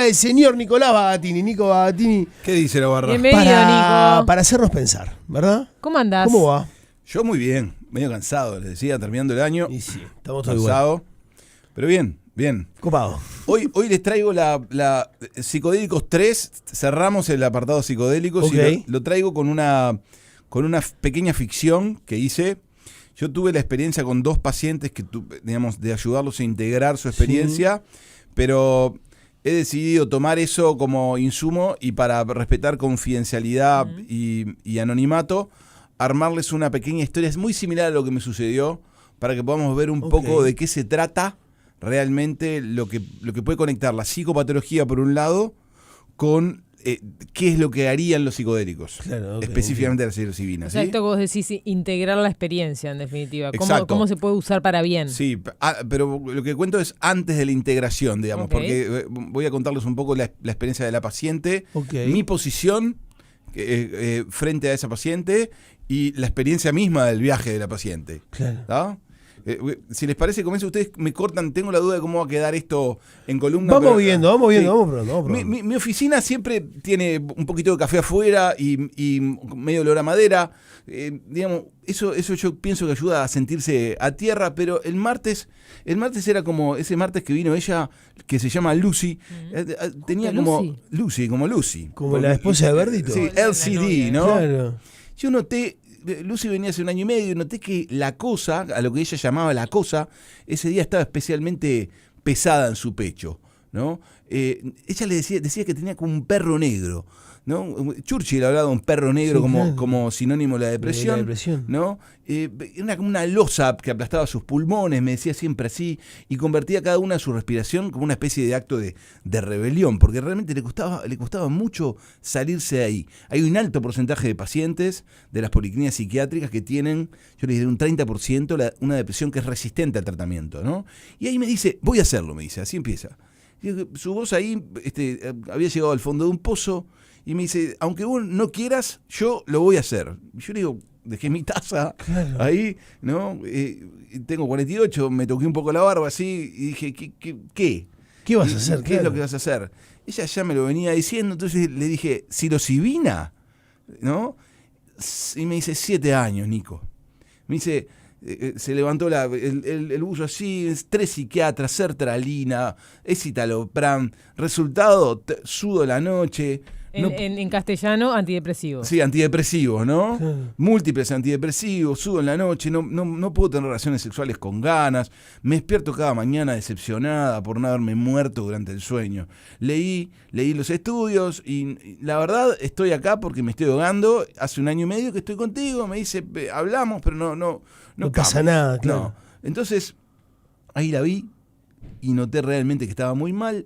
El señor Nicolás Bagatini, Nico Bagatini, ¿Qué dice la barra? Bienvenido, Nico. para hacernos pensar, ¿verdad? ¿Cómo andás? ¿Cómo va? Yo muy bien, medio cansado, les decía, terminando el año. Y sí, estamos todos igual. Cansado. Pero bien, bien. Copado. Hoy les traigo la Psicodélicos 3, cerramos el apartado psicodélicos Ok. y lo traigo con una pequeña ficción que hice. Yo tuve la experiencia con 2 pacientes digamos, de ayudarlos a integrar su experiencia, pero he decidido tomar eso como insumo y para respetar confidencialidad y anonimato, armarles una pequeña historia. Es muy similar a lo que me sucedió para que podamos ver un poco de qué se trata realmente lo que puede conectar la psicopatología por un lado con qué es lo que harían los psicodélicos, Claro, específicamente la psilocibina. ¿Sí? Exacto, vos decís integrar la experiencia, en definitiva. Exacto. ¿Cómo se puede usar para bien? Sí, pero lo que cuento es antes de la integración, digamos, Ok. porque voy a contarles un poco la experiencia de la paciente, mi posición frente a esa paciente y la experiencia misma del viaje de la paciente. Claro. ¿Tá? Si les parece, comienzo, ustedes me cortan, tengo la duda de cómo va a quedar esto en columna. Vamos pero, viendo, sí. vamos probando. Mi oficina siempre tiene un poquito de café afuera y medio olor a madera. Digamos, eso yo pienso que ayuda a sentirse a tierra, pero el martes era como ese martes que vino ella, que se llama Lucy. Tenía como Lucy. Como la esposa de Verdito. Sí, LCD, ¿no? Claro. Yo noté, Lucy venía hace un año y medio, y noté que la cosa, a lo que ella llamaba la cosa, ese día estaba especialmente pesada en su pecho, ¿no? Ella le decía que tenía como un perro negro, ¿no? Churchill hablaba de un perro negro como sinónimo de la depresión, ¿no? Era como una losa que aplastaba sus pulmones, me decía siempre así, y convertía cada una de su respiración como una especie de acto de rebelión, porque realmente le costaba mucho salirse de ahí. Hay un alto porcentaje de pacientes de las policlínicas psiquiátricas que tienen, yo les diría un 30%, una depresión que es resistente al tratamiento, ¿no? Y ahí me dice, voy a hacerlo, me dice, así empieza. Su voz ahí había llegado al fondo de un pozo y me dice, aunque vos no quieras, yo lo voy a hacer. Y yo le digo, dejé mi taza ahí, ¿no? Tengo 48, me toqué un poco la barba así y dije, ¿qué? ¿Qué vas a hacer? ¿Qué es lo que vas a hacer? Ella ya me lo venía diciendo, entonces le dije, psilocibina, ¿no? Y me dice, 7 años, Nico. Me dice, se levantó el buzo así, 3 psiquiatras, sertralina, escitalopram, resultado, sudo la noche. En castellano, antidepresivo. Sí, antidepresivos, ¿no? Sí. Múltiples antidepresivos, sudo en la noche, no puedo tener relaciones sexuales con ganas, me despierto cada mañana decepcionada por no haberme muerto durante el sueño. Leí los estudios y la verdad estoy acá porque me estoy ahogando. Hace 1 año y medio que estoy contigo, me dice, hablamos, pero no pasa nada, claro. No. Entonces, ahí la vi y noté realmente que estaba muy mal.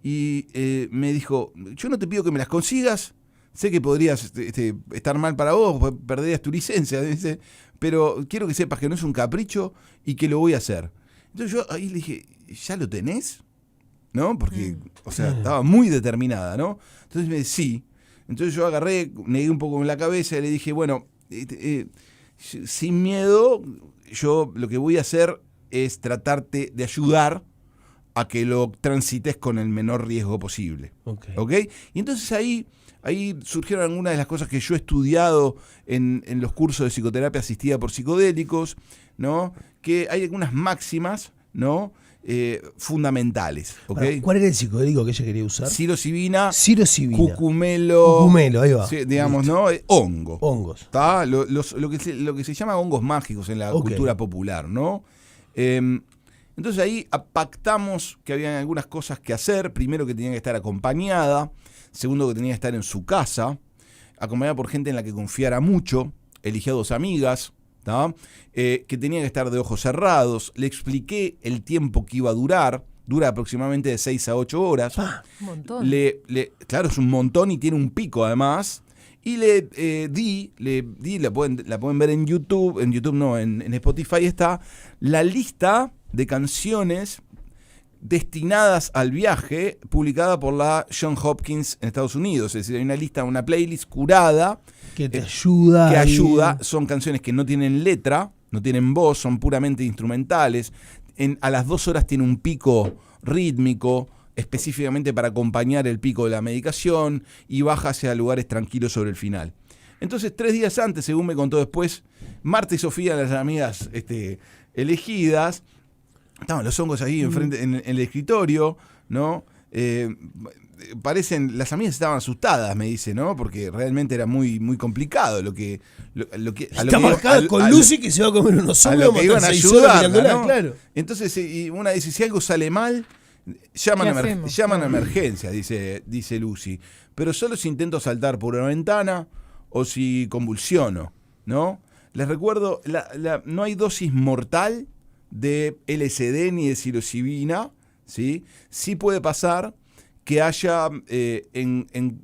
Y me dijo, yo no te pido que me las consigas, sé que podrías estar mal para vos, perderías tu licencia, dice, pero quiero que sepas que no es un capricho y que lo voy a hacer. Entonces yo ahí le dije, ¿ya lo tenés? ¿No? Porque, estaba muy determinada, ¿no? Entonces me dice, sí. Entonces yo agarré, negué un poco en la cabeza y le dije, bueno, sin miedo, yo lo que voy a hacer es tratarte de ayudar a que lo transites con el menor riesgo posible. ¿Ok? Y entonces ahí surgieron algunas de las cosas que yo he estudiado en los cursos de psicoterapia asistida por psicodélicos, ¿no? Que hay algunas máximas, ¿no? Fundamentales. ¿Okay? ¿Cuál era el psicodélico que ella quería usar? Psilocibina, cucumelo, ahí va. Sí, digamos, ¿no? Hongos. ¿Tá? Lo que se llama hongos mágicos en la cultura popular, ¿no? Entonces ahí pactamos que había algunas cosas que hacer. Primero, que tenía que estar acompañada. Segundo, que tenía que estar en su casa, acompañada por gente en la que confiara mucho. Elige a 2 amigas, que tenía que estar de ojos cerrados. Le expliqué el tiempo que iba a durar. Dura aproximadamente de 6 a 8 horas. Un montón. Claro, es un montón y tiene un pico además. Y la pueden ver en YouTube. En YouTube no, en Spotify está la lista de canciones destinadas al viaje, publicada por la Johns Hopkins en Estados Unidos. Es decir, hay una lista, una playlist curada que te ayuda. Que ayuda. Son canciones que no tienen letra, no tienen voz, son puramente instrumentales. A las 2 horas tiene un pico rítmico, específicamente para acompañar el pico de la medicación y baja hacia lugares tranquilos sobre el final. Entonces, 3 días antes, según me contó después, Marta y Sofía, las amigas elegidas, estaban los hongos ahí enfrente en el escritorio, ¿no? Las amigas estaban asustadas, me dice, ¿no? Porque realmente era muy, muy complicado lo que está marcado con Lucy que se va a comer unos hongos, a lo que iban a ayudarla, ¿no? Claro. Entonces, y una dice, si algo sale mal, llaman a emergencia, dice Lucy. Pero solo si intento saltar por una ventana o si convulsiono, ¿no? Les recuerdo, no hay dosis mortal de LSD ni de psilocibina, ¿sí? Sí puede pasar que haya en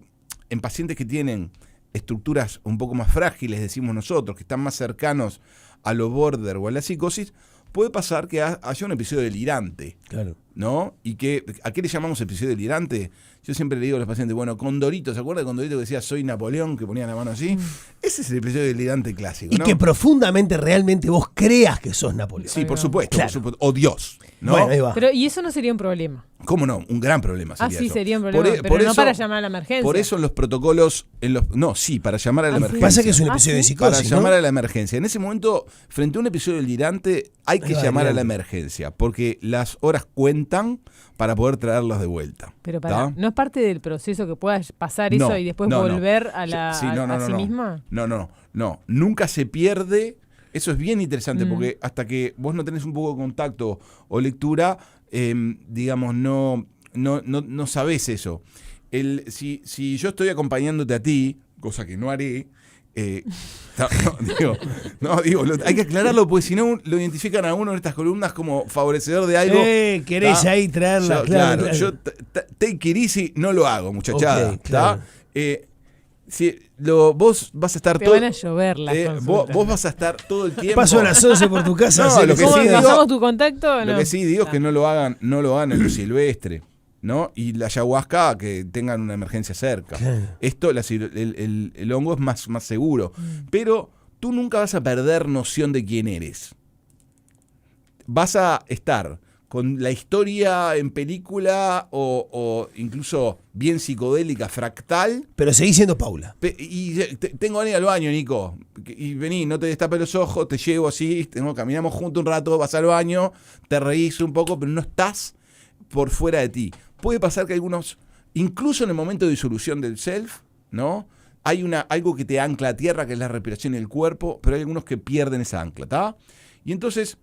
pacientes que tienen estructuras un poco más frágiles, decimos nosotros, que están más cercanos a lo border o a la psicosis, puede pasar que haya un episodio delirante. Claro. ¿No? ¿Y a qué le llamamos episodio delirante? Yo siempre le digo a los pacientes, bueno, Condorito, ¿se acuerda de Condorito que decía soy Napoleón, que ponía la mano así? Ese es el episodio delirante clásico, Y ¿no? que profundamente, realmente vos creas que sos Napoleón. Sí, por supuesto, claro. O Dios, ¿no? Bueno, ahí va. Pero, ¿y eso no sería un problema? ¿Cómo no? Un gran problema sería Sí, eso. sería un problema, pero no para llamar a la emergencia. Por eso en los protocolos, para llamar a la emergencia. Pasa que es un episodio de psicosis, Para llamar a la emergencia. En ese momento, frente a un episodio delirante, hay que llamar a la emergencia, porque las horas cuentan para poder traerlos de vuelta. Pero ¿no es parte del proceso que pueda pasar eso y después volver a sí misma? No. Nunca se pierde. Eso es bien interesante, porque hasta que vos no tenés un poco de contacto o lectura, digamos, no sabés eso. Si yo estoy acompañándote a ti, cosa que no haré, hay que aclararlo, porque si no lo identifican a uno en estas columnas como favorecedor de algo. Querés ahí traerla, claro. Yo take it easy no lo hago, muchachada. Okay, claro. Vos vas a estar Te van a llover las vos vas a estar todo el tiempo. Paso a las 11 por tu casa. No, lo que sí digo, ¿pasamos tu contacto? Lo que sí digo es que no lo hagan en lo silvestre, ¿no? Y la ayahuasca, que tengan una emergencia cerca. Claro. Esto, el hongo es más seguro. Pero tú nunca vas a perder noción de quién eres. Vas a estar con la historia en película o incluso bien psicodélica, fractal. Pero seguís siendo Paula. Y tengo que ir al baño, Nico. Y vení, no te destapes los ojos, te llevo así, caminamos juntos un rato, vas al baño, te reís un poco, pero no estás por fuera de ti. Puede pasar que algunos, incluso en el momento de disolución del self, ¿no? Hay algo que te ancla a tierra, que es la respiración y el cuerpo, pero hay algunos que pierden esa ancla, ¿está? Y entonces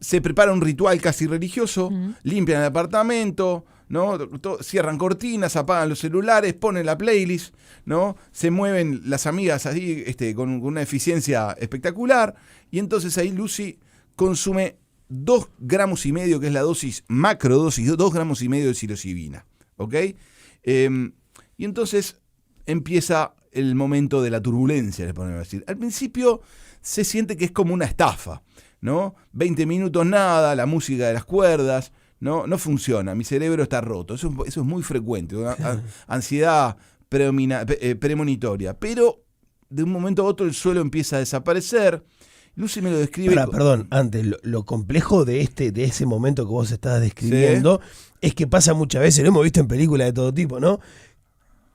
se prepara un ritual casi religioso, limpian el apartamento, ¿no? Cierran cortinas, apagan los celulares, ponen la playlist, ¿no? Se mueven las amigas así con una eficiencia espectacular, y entonces ahí Lucy consume 2,5 gramos, que es la dosis, macrodosis, 2,5 gramos de psilocibina, ¿ok? Y entonces empieza el momento de la turbulencia, les podemos decir. Al principio se siente que es como una estafa, ¿no? 20 minutos nada, la música de las cuerdas, no funciona, mi cerebro está roto. Eso es muy frecuente, ansiedad premonitoria. Pero de un momento a otro el suelo empieza a desaparecer. Lucy me lo describe. Perdón, antes, lo complejo de ese momento que vos estás describiendo es que pasa muchas veces, lo hemos visto en películas de todo tipo, ¿no?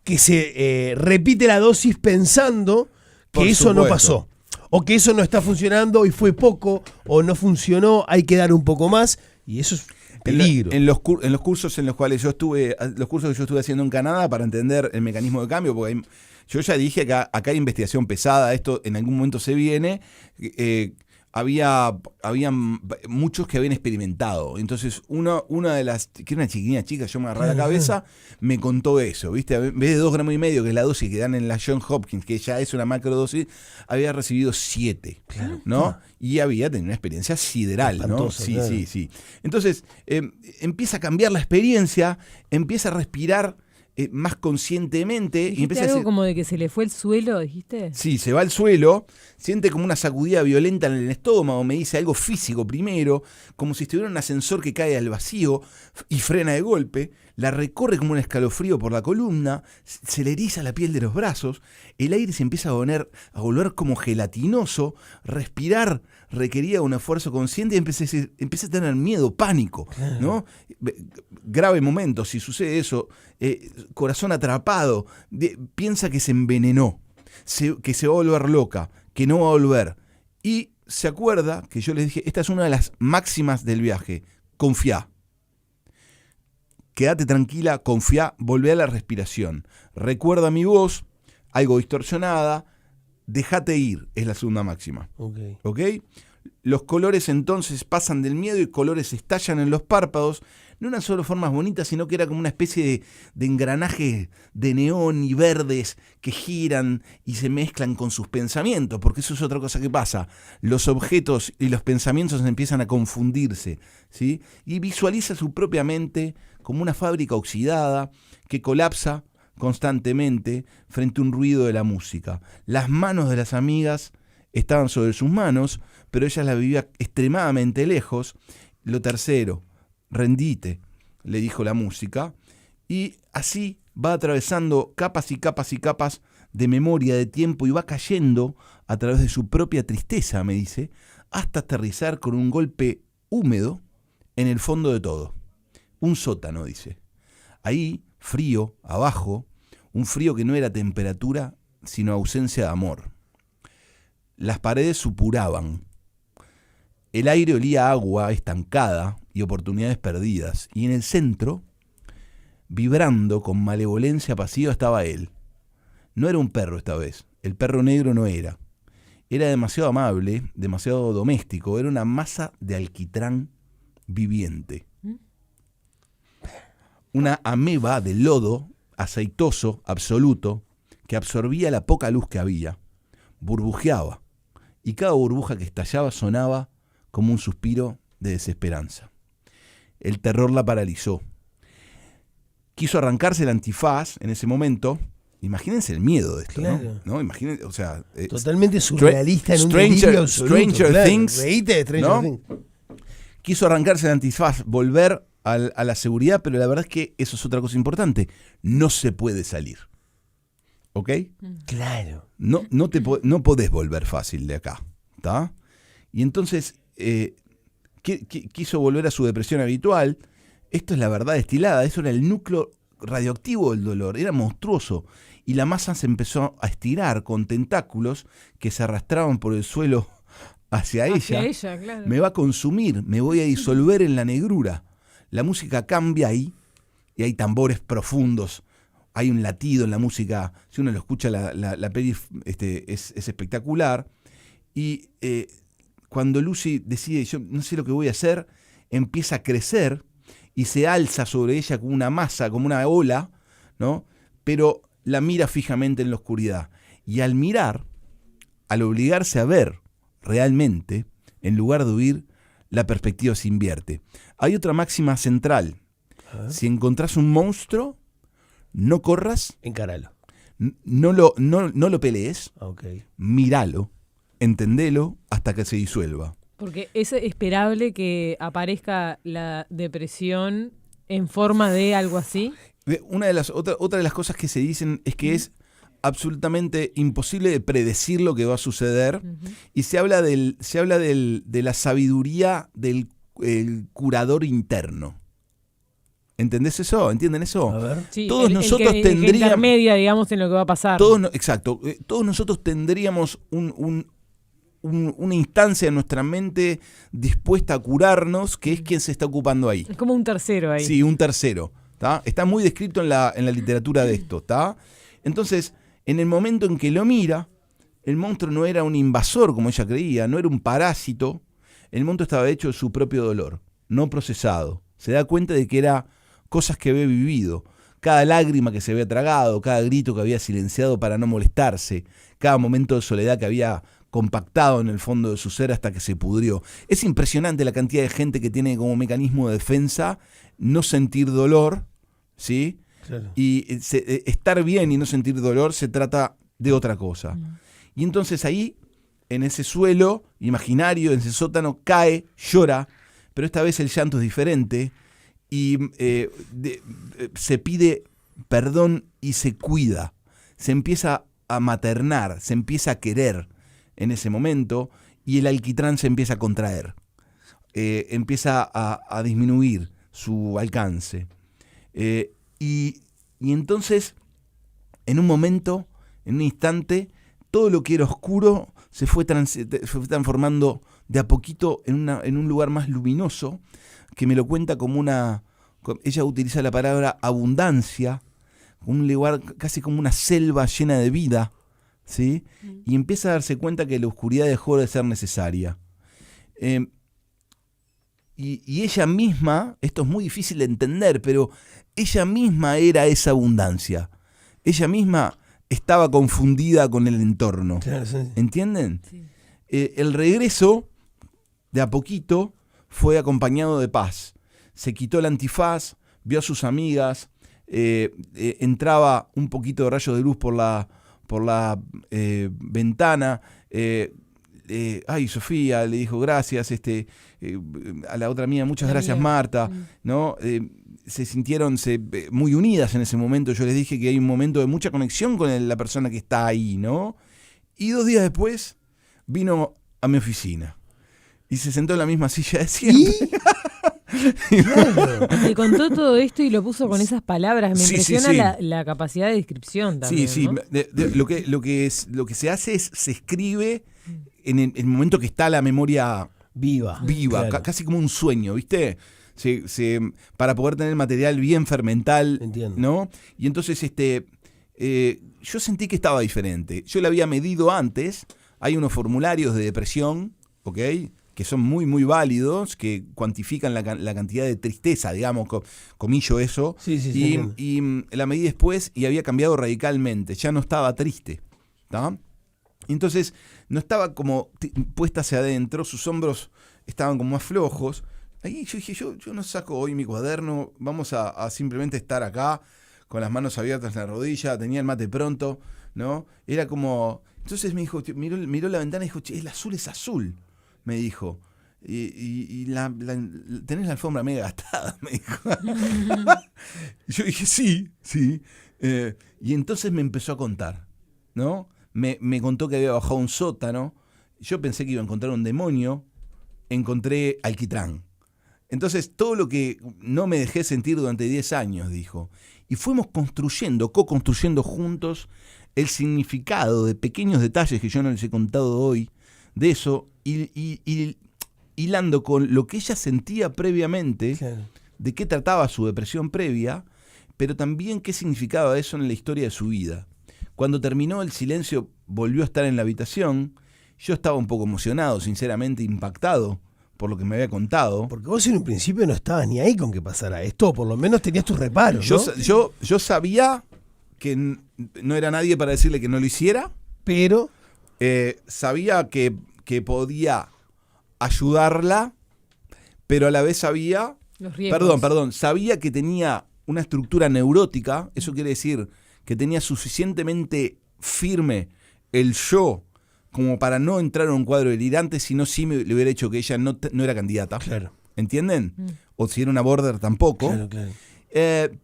Que se repite la dosis pensando que eso no pasó. O que eso no está funcionando y fue poco, o no funcionó, hay que dar un poco más, y eso es peligro. En los cursos en los cuales yo estuve, los cursos que yo estuve haciendo en Canadá para entender el mecanismo de cambio, porque yo ya dije que acá hay investigación pesada, esto en algún momento se viene, habían muchos que habían experimentado. Entonces, una de las, que era una chica, yo me agarré la cabeza, me contó eso, ¿viste? En vez de 2,5 gramos, que es la dosis que dan en la Johns Hopkins, que ya es una macrodosis, había recibido 7, ¿no? Y había tenido una experiencia sideral, ¿no? Sí. Entonces, empieza a cambiar la experiencia, empieza a respirar más conscientemente. ¿Dijiste y empieza algo como de que se le fue el suelo, dijiste? Sí, se va al suelo, siente como una sacudida violenta en el estómago, me dice algo físico primero, como si estuviera un ascensor que cae al vacío y frena de golpe. la recorre como un escalofrío por la columna, se le eriza la piel de los brazos, el aire se empieza a volver como gelatinoso, respirar requería un esfuerzo consciente y empieza a tener miedo, pánico, ¿no? Grave momento, si sucede eso, corazón atrapado, piensa que se envenenó, que se va a volver loca, que no va a volver. Y se acuerda que yo les dije, esta es una de las máximas del viaje, confía. Quédate tranquila, confía, volvé a la respiración. Recuerda mi voz, algo distorsionada, déjate ir, es la segunda máxima. ¿Ok? Los colores entonces pasan del miedo y colores estallan en los párpados, no eran solo formas bonitas, sino que era como una especie de engranaje de neón y verdes que giran y se mezclan con sus pensamientos, porque eso es otra cosa que pasa. Los objetos y los pensamientos empiezan a confundirse, ¿sí? Y visualiza su propia mente como una fábrica oxidada que colapsa constantemente frente a un ruido de la música. Las manos de las amigas estaban sobre sus manos, pero ella la vivía extremadamente lejos. Lo tercero, rendite, le dijo la música, y así va atravesando capas y capas y capas de memoria, de tiempo, y va cayendo a través de su propia tristeza, me dice, hasta aterrizar con un golpe húmedo en el fondo de todo. Un sótano, dice. Ahí, frío, abajo, un frío que no era temperatura, sino ausencia de amor. Las paredes supuraban. El aire olía a agua estancada y oportunidades perdidas. Y en el centro, vibrando con malevolencia pasiva, estaba él. No era un perro esta vez. El perro negro no era. Era demasiado amable, demasiado doméstico. Era una masa de alquitrán viviente. Una ameba de lodo aceitoso, absoluto, que absorbía la poca luz que había. Burbujeaba. Y cada burbuja que estallaba sonaba como un suspiro de desesperanza. El terror la paralizó. Quiso arrancarse el antifaz en ese momento. Imagínense el miedo de esto, claro. ¿No? Imagínense, o sea, totalmente surrealista en un delirio absoluto. Stranger Things. Reíte de Stranger Things. Quiso arrancarse el antifaz, volver a la seguridad, pero la verdad es que eso es otra cosa importante. No se puede salir. ¿Ok? Claro. No podés volver fácil de acá. ¿Está? Y entonces quiso volver a su depresión habitual. Esto es la verdad destilada. Eso era el núcleo radioactivo del dolor. Era monstruoso. Y la masa se empezó a estirar con tentáculos que se arrastraban por el suelo hacia ella. Claro. Me va a consumir. Me voy a disolver en la negrura. La música cambia ahí. Y hay tambores profundos. Hay un latido en la música. Si uno lo escucha, la peli es espectacular. Y cuando Lucy decide, yo no sé lo que voy a hacer, empieza a crecer y se alza sobre ella como una masa, como una ola, ¿no? Pero la mira fijamente en la oscuridad. Y al mirar, al obligarse a ver realmente, en lugar de huir, la perspectiva se invierte. Hay otra máxima central. Si encontrás un monstruo, no corras. Encáralo. No lo pelees. Okay. Míralo. Entendelo hasta que se disuelva. Porque es esperable que aparezca la depresión en forma de algo así. Otra de las cosas que se dicen es que es absolutamente imposible de predecir lo que va a suceder. Y se habla de la sabiduría del curador interno. ¿Entendés eso? ¿Entienden eso? A ver. Sí, todos nosotros tendríamos... que intermedia, digamos, en lo que va a pasar. Exacto. Todos nosotros tendríamos una instancia en nuestra mente dispuesta a curarnos, que es quien se está ocupando ahí. Es como un tercero ahí. Sí, un tercero. ¿Tá? Está muy descrito en la literatura de esto. ¿Tá? Entonces, en el momento en que lo mira, el monstruo no era un invasor, como ella creía, no era un parásito. El monstruo estaba hecho de su propio dolor, no procesado. Se da cuenta de que era cosas que había vivido, cada lágrima que se había tragado, cada grito que había silenciado para no molestarse, cada momento de soledad que había compactado en el fondo de su ser hasta que se pudrió. Es impresionante la cantidad de gente que tiene como mecanismo de defensa no sentir dolor, ¿sí? Claro. Y estar bien y no sentir dolor se trata de otra cosa. Y entonces ahí, en ese suelo imaginario, en ese sótano, cae, llora, pero esta vez el llanto es diferente y se pide perdón y se cuida. Se empieza a maternar, se empieza a querer en ese momento y el alquitrán se empieza a contraer. Empieza a disminuir su alcance. Y entonces, en un momento, en un instante, todo lo que era oscuro se fue transformando de a poquito en un lugar más luminoso, que me lo cuenta como ella utiliza la palabra abundancia, un lugar casi como una selva llena de vida, ¿sí? Y empieza a darse cuenta que la oscuridad dejó de ser necesaria. Y ella misma, esto es muy difícil de entender, pero ella misma era esa abundancia. Ella misma estaba confundida con el entorno. Claro, sí. ¿Entienden? Sí. El regreso, de a poquito, fue acompañado de paz. Se quitó el antifaz, vio a sus amigas, entraba un poquito de rayo de luz por la ventana. Ay, Sofía, le dijo gracias, a la otra amiga, muchas gracias, Marta, ¿no? Se sintieron muy unidas en ese momento. Yo les dije que hay un momento de mucha conexión con la persona que está ahí, ¿no? Y 2 días después vino a mi oficina y se sentó en la misma silla de siempre. Claro. Te contó todo esto y lo puso con esas palabras. Me Sí, impresiona sí. la capacidad de descripción también. Sí, ¿no? lo que se hace es, se escribe en el momento que está la memoria Viva. Claro. casi como un sueño, ¿viste? Para poder tener material bien fermental, Entiendo. ¿no? Y entonces yo sentí que estaba diferente. Yo lo había medido antes. Hay unos formularios de depresión, ¿ok?, que son muy, muy válidos, que cuantifican la cantidad de tristeza, digamos, comillo eso. Sí, y la medí después y había cambiado radicalmente. Ya no estaba triste, ¿tá? Entonces, no estaba como puesta hacia adentro, sus hombros estaban como más flojos. Ahí yo dije, yo no saco hoy mi cuaderno, vamos a simplemente estar acá, con las manos abiertas en la rodilla, tenía el mate pronto, ¿no? Era como... Entonces me dijo, miró la ventana y dijo, che, el azul es azul, me dijo. Y tenés la alfombra medio gastada, me dijo. Yo dije, sí. Y entonces me empezó a contar, ¿no? Me contó que había bajado a un sótano. Yo pensé que iba a encontrar un demonio. Encontré alquitrán. Entonces, todo lo que no me dejé sentir durante 10 años, dijo. Y fuimos co-construyendo juntos el significado de pequeños detalles que yo no les he contado hoy, de eso, y hilando con lo que ella sentía previamente, Claro. de qué trataba su depresión previa, pero también qué significaba eso en la historia de su vida. Cuando terminó el silencio, volvió a estar en la habitación. Yo estaba un poco emocionado, sinceramente impactado por lo que me había contado. Porque vos en un principio no estabas ni ahí con que pasara esto, o por lo menos tenías tus reparos, ¿no? Yo sabía que no era nadie para decirle que no lo hiciera. Pero, Sabía que podía ayudarla, pero a la vez sabía... Los riesgos. Perdón, sabía que tenía una estructura neurótica. Eso quiere decir que tenía suficientemente firme el yo como para no entrar en un cuadro delirante, sino sí le hubiera dicho que ella no era candidata. claro. ¿Entienden? O si era una border tampoco. Claro.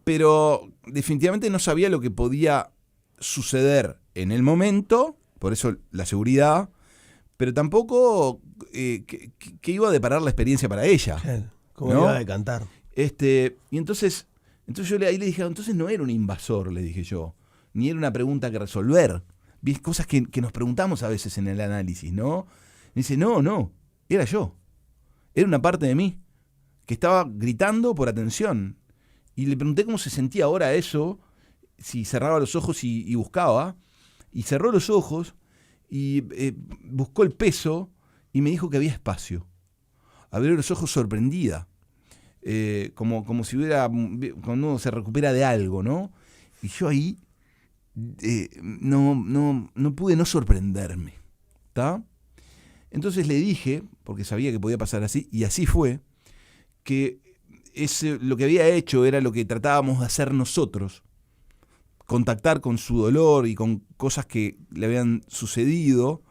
Pero definitivamente no sabía lo que podía suceder en el momento, por eso la seguridad, pero tampoco que iba a deparar la experiencia para ella. Claro. Como ¿no? iba a decantar. Y entonces yo ahí le dije, entonces no era un invasor, le dije yo, ni era una pregunta que resolver. Vi cosas que nos preguntamos a veces en el análisis, ¿no? Me dice, no, era yo. Era una parte de mí que estaba gritando por atención. Y le pregunté cómo se sentía ahora eso, si cerraba los ojos y buscaba. Y cerró los ojos y buscó el peso y me dijo que había espacio. Abrió los ojos sorprendida. Como si hubiera, cuando uno se recupera de algo, ¿no? Y yo ahí no pude no sorprenderme, ¿está? Entonces le dije, porque sabía que podía pasar así, y así fue, que lo que había hecho era lo que tratábamos de hacer nosotros, contactar con su dolor y con cosas que le habían sucedido,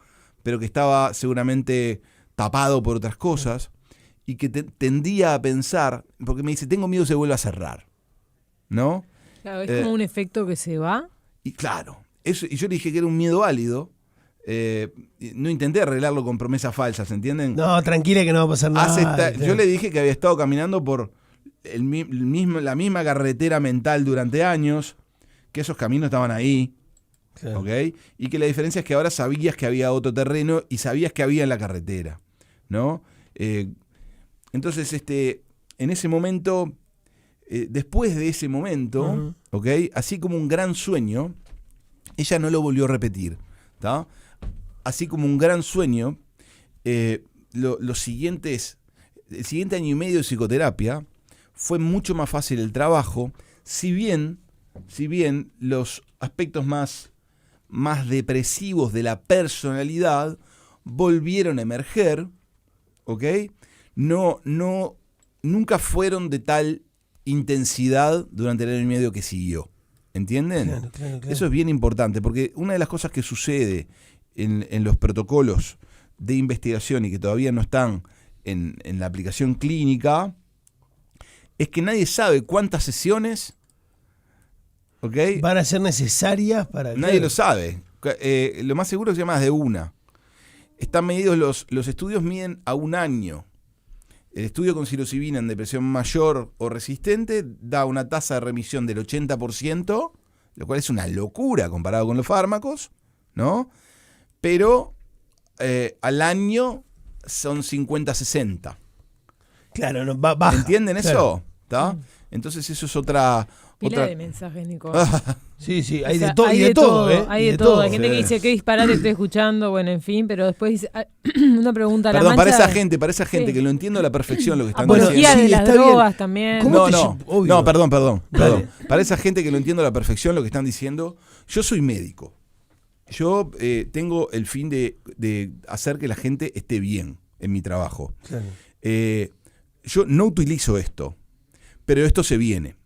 pero que estaba seguramente tapado por otras cosas, y que tendía a pensar, porque me dice, tengo miedo se vuelva a cerrar, ¿no? Claro, es como un efecto que se va. Y claro, eso, y yo le dije que era un miedo válido. No intenté arreglarlo con promesas falsas, ¿entienden? No, tranquila que no va a pasar nada. Yo le dije que había estado caminando por la misma carretera mental durante años, que esos caminos estaban ahí, Claro. ¿ok? Y que la diferencia es que ahora sabías que había otro terreno y sabías que había en la carretera, ¿no? Entonces, en ese momento, después de ese momento, ¿ok? Así como un gran sueño, ella no lo volvió a repetir, ¿tá? Así como un gran sueño, el siguiente año y medio de psicoterapia fue mucho más fácil el trabajo, si bien los aspectos más depresivos de la personalidad volvieron a emerger, ¿ok? Nunca fueron de tal intensidad durante el año y medio que siguió. ¿Entienden? Claro. Eso es bien importante, porque una de las cosas que sucede en los protocolos de investigación y que todavía no están en la aplicación clínica es que nadie sabe cuántas sesiones, ¿ok? Van a ser necesarias para... Nadie lo sabe. Lo más seguro es que sea más de una. Están medidos, los estudios miden a un año. El estudio con psilocibina en depresión mayor o resistente da una tasa de remisión del 80%, lo cual es una locura comparado con los fármacos, ¿no? Pero al año son 50-60. Claro, no, baja. ¿Entienden claro. eso? ¿Tá? Entonces eso es otra... Pila de mensajes, Nico. Sí, hay O sea, de todo. Hay de todo, ¿eh? Hay de todo. Hay gente que dice, qué disparate estoy escuchando, bueno, en fin, pero después dice, una pregunta. Perdón, la para mancha, esa gente sí. que lo entiendo a la perfección lo que están Apología diciendo. de Sí, las está bien. drogas también. ¿Cómo No, obvio. perdón. Dale. Para esa gente que lo entiendo a la perfección lo que están diciendo, yo soy médico. Yo tengo el fin de hacer que la gente esté bien en mi trabajo. Claro. Yo no utilizo esto, pero esto se viene.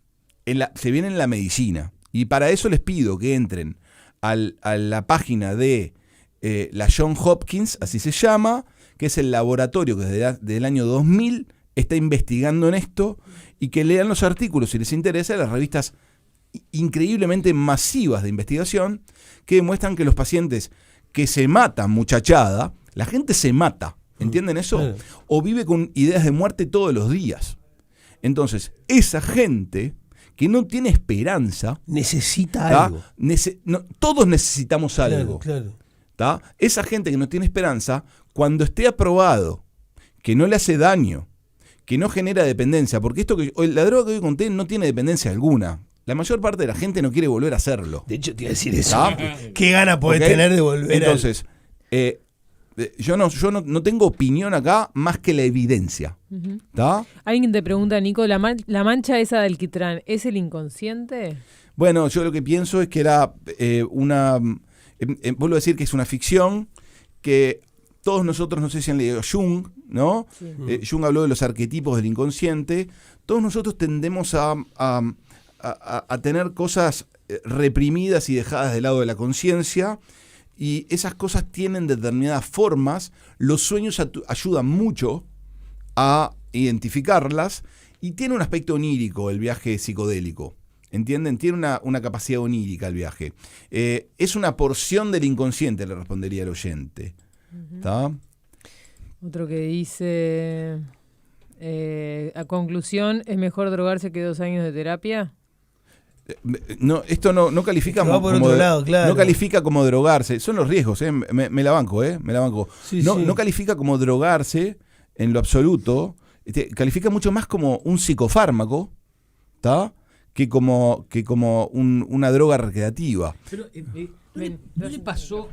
Se viene en la medicina. Y para eso les pido que entren a la página de la Johns Hopkins, así se llama, que es el laboratorio que desde el año 2000 está investigando en esto, y que lean los artículos, si les interesa, de las revistas increíblemente masivas de investigación que demuestran que los pacientes que se matan, muchachada, la gente se mata, ¿entienden eso? Claro. O vive con ideas de muerte todos los días. Entonces, esa gente que no tiene esperanza, Necesita ¿tá? algo. Todos necesitamos algo. Claro. ¿Tá? Esa gente que no tiene esperanza, cuando esté aprobado, que no le hace daño, que no genera dependencia, porque la droga que hoy conté no tiene dependencia alguna. La mayor parte de la gente no quiere volver a hacerlo. De hecho, te iba a decir eso. ¿Tá? ¿Qué gana podés ¿Ok? tener de volver Entonces, yo no tengo opinión acá más que la evidencia. ¿Tá? Alguien te pregunta, Nico, ¿la mancha esa del alquitrán es el inconsciente? Bueno, yo lo que pienso es que era vuelvo a decir que es una ficción, que todos nosotros, no sé si han leído Jung, ¿no? Sí. Jung habló de los arquetipos del inconsciente. Todos nosotros tendemos a tener cosas reprimidas y dejadas de lado de la conciencia, y esas cosas tienen determinadas formas. Los sueños ayudan mucho a identificarlas, y tiene un aspecto onírico el viaje psicodélico. ¿Entienden? Tiene una capacidad onírica el viaje. Es una porción del inconsciente, le respondería el oyente. ¿Está? Otro que dice, a conclusión, ¿es mejor drogarse que 2 años de terapia? No, esto no califica Va por otro lado, claro. no califica como drogarse. Son los riesgos, me la banco, me la banco. Sí, no, sí. no califica como drogarse en lo absoluto. Califica mucho más como un psicofármaco, ¿tá? que como una droga recreativa. Pero, ¿no le pasó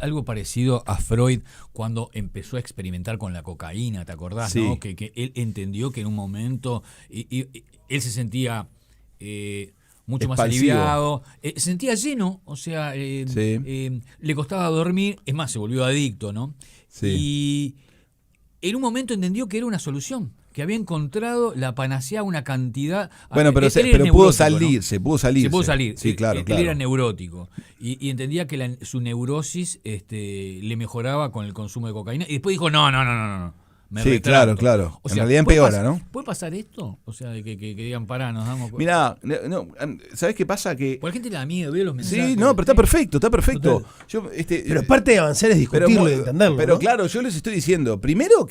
algo parecido a Freud cuando empezó a experimentar con la cocaína? ¿Te acordás? Sí. ¿No? Que él entendió que en un momento y él se sentía mucho más Expansivo. aliviado, se sentía lleno, o sea, Sí. le costaba dormir, es más, se volvió adicto, ¿no? Sí. Y en un momento entendió que era una solución, que había encontrado la panacea a una cantidad. Bueno, pero Él era pudo neurótico, ¿no? salirse. Se pudo salir. Sí, claro, Él claro. era neurótico y entendía que su neurosis le mejoraba con el consumo de cocaína. Y después dijo, no. me Sí, retracto. claro. O En sea, realidad ¿puede empeora, pasar- ¿no? ¿Puede pasar esto? O sea, de que digan, pará, nos damos cuenta. Mirá, no, ¿sabés qué pasa? Que Por la gente le da miedo, veo los mensajes. sí, no, pero está perfecto. Total. Yo, Pero parte de avanzar es discutirlo y entenderlo. Pero ¿no? claro, yo les estoy diciendo, primero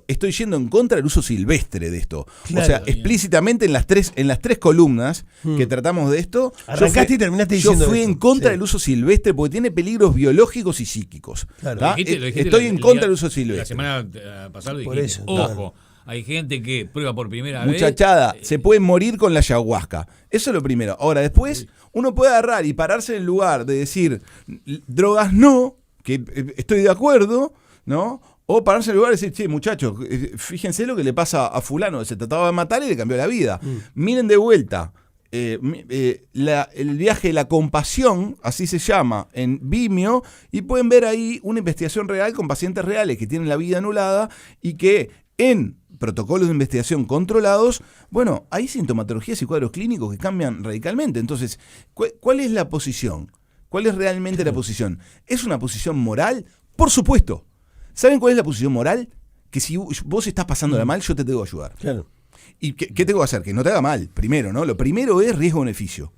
estoy yendo en contra del uso silvestre de esto. Claro. O sea, explícitamente en las tres columnas que tratamos de esto, Arrancaste y terminaste yo diciendo fui esto. en contra Sí. del uso silvestre porque tiene peligros biológicos y psíquicos. Claro. ¿tá? Lo dijiste Estoy en contra día- del uso La silvestre. semana pasada lo Por dijiste. eso, Ojo, hay gente que prueba por primera vez. Muchachada, se puede morir con la ayahuasca. Eso es lo primero. Ahora, después, uno puede agarrar y pararse en el lugar de decir, drogas no, que estoy de acuerdo, ¿no? O pararse en el lugar y decir, che, muchachos, fíjense lo que le pasa a fulano, se trataba de matar y le cambió la vida. Miren de vuelta. El viaje de la compasión, así se llama, en Vimeo, y pueden ver ahí una investigación real con pacientes reales que tienen la vida anulada y que en protocolos de investigación controlados, bueno, hay sintomatologías y cuadros clínicos que cambian radicalmente. Entonces, ¿cuál es la posición? ¿Cuál es realmente la posición? ¿Es una posición moral? Por supuesto. ¿Saben cuál es la posición moral? Que si vos estás pasándola mal, yo te tengo que ayudar. Claro. ¿Y qué tengo que hacer? Que no te haga mal, primero, ¿no? Lo primero es riesgo-beneficio.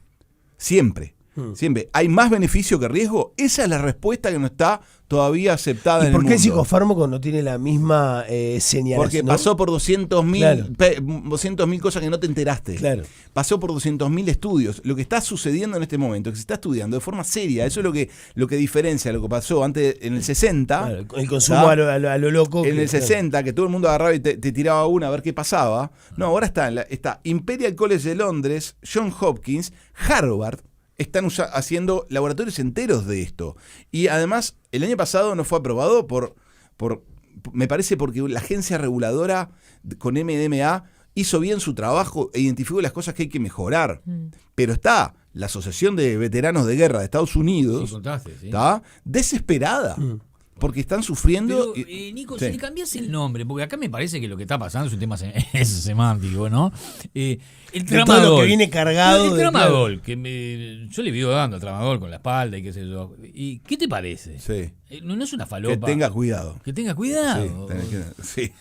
Siempre. Siempre. ¿Hay más beneficio que riesgo? Esa es la respuesta que no está todavía aceptada ¿Y en el por mundo. qué el psicofármaco no tiene la misma señalación? Porque pasó por 200.000 Claro. 200.000 cosas que no te enteraste. Claro. Pasó por 200.000 estudios. Lo que está sucediendo en este momento, que se está estudiando de forma seria, eso es lo que diferencia lo que pasó antes en el 60. Claro, el consumo a lo loco. En el claro. 60, que todo el mundo agarraba y te tiraba una a ver qué pasaba. No, ahora está Imperial College de Londres, Johns Hopkins, Harvard. Están haciendo laboratorios enteros de esto. Y además, el año pasado no fue aprobado me parece porque la agencia reguladora con MDMA hizo bien su trabajo e identificó las cosas que hay que mejorar. Pero está la Asociación de Veteranos de Guerra de Estados Unidos, Sí, contaste, sí. ¿está? Desesperada. Porque están sufriendo. Pero, Nico, Sí. si le cambias el nombre, porque acá me parece que lo que está pasando es un tema semántico, ¿no? El De todo lo tramadol. que viene cargado. El de- tramadol, yo le vivo dando al tramadol con la espalda y qué sé yo. ¿Y qué te parece? Sí. No es una falopa. Que tenga cuidado. Que tenga Sí, cuidado. sí.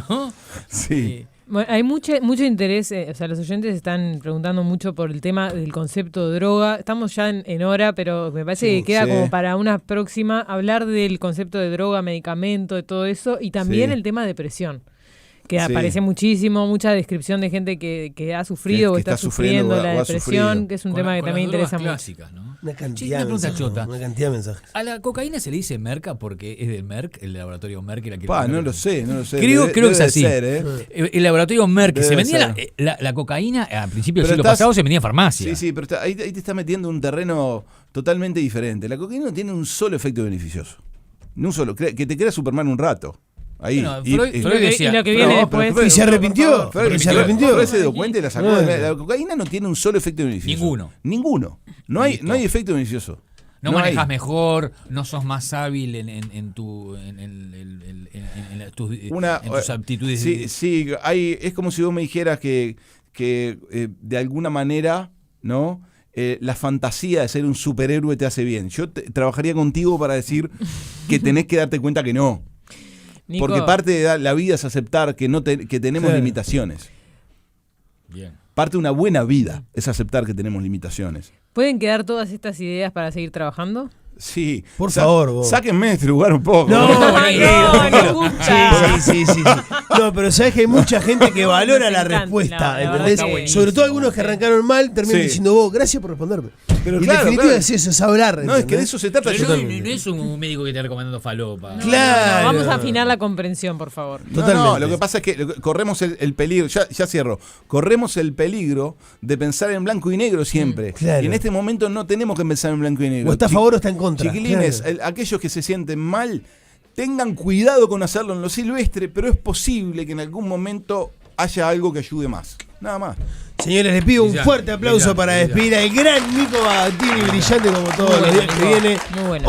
¿No? Sí. Bueno, hay mucho interés, o sea, los oyentes están preguntando mucho por el tema del concepto de droga. Estamos ya en hora, pero me parece que queda sí. como para una próxima hablar del concepto de droga, medicamento, de todo eso, y también Sí. el tema de depresión, que Sí. aparece muchísimo, mucha descripción de gente que ha sufrido Que o está está sufriendo sufriendo la o ha depresión, sufrido. que es un Con tema que con también las drogas interesa mucho. clásicas, ¿no? Una Che, cantidad, una pregunta de mensajes, chota. una cantidad de mensajes. ¿A la cocaína se le dice merca porque es del Merck, el laboratorio Merck? No lo sé. Creo que es Debe así. ser, ¿eh? El laboratorio Merck, Debe se vendía ser. la cocaína a principios del Pero siglo estás- pasado, se vendía en farmacia. Sí, pero ahí te estás metiendo en un terreno totalmente diferente. La cocaína no tiene un solo efecto beneficioso. Ni un solo. Que te creas Superman un rato. Ahí. Bueno, Freud decía- Y lo que viene No, después. pero ¿Y se arrepintió? Freud ¿Y se arrepintió? Freud se dio cuenta y la sacó. No. La cocaína no tiene un solo efecto beneficioso. Ninguno. No hay Listo. efecto beneficioso. No, hay. manejas mejor, no sos más hábil en tus aptitudes. Sí, es como si vos me dijeras que de alguna manera, ¿no? La fantasía de ser un superhéroe te hace bien. Yo trabajaría contigo para decir que tenés que darte cuenta que no. Nico, Porque parte de la vida es aceptar que que tenemos Claro. limitaciones. Bien. Parte de una buena vida es aceptar que tenemos limitaciones. ¿pueden quedar todas estas ideas para seguir trabajando? Sí. Por favor, vos. Sáquenme de este lugar un poco. Ay, no, nos gusta. Sí. No, pero sabes que hay mucha gente que valora Nos la encanta, respuesta, la verdad ¿entendés? está buenísimo. Sobre todo algunos que arrancaron mal terminan Sí. diciendo vos, gracias por responderme. Pero y claro, en definitiva claro. es eso, es hablar. No, es que de ¿entendés? eso se trata. Pero Totalmente. no es un médico que te está recomendando falopa. Claro. Vamos a afinar la comprensión, por favor. No, Totalmente. lo que pasa es que corremos el peligro, ya cierro, corremos el peligro de pensar en blanco y negro siempre. Claro. Y en este momento no tenemos que pensar en blanco y negro. O está a favor o está en contra. Chiquilines, Claro. aquellos que se sienten mal, tengan cuidado con hacerlo en lo silvestre, pero es posible que en algún momento haya algo que ayude más. Nada más. Señores, les pido un Brillante, fuerte aplauso brillante, para brillante. despedir al gran Nico Bagatini, brillante como todos los días que Nico. viene. Muy bueno.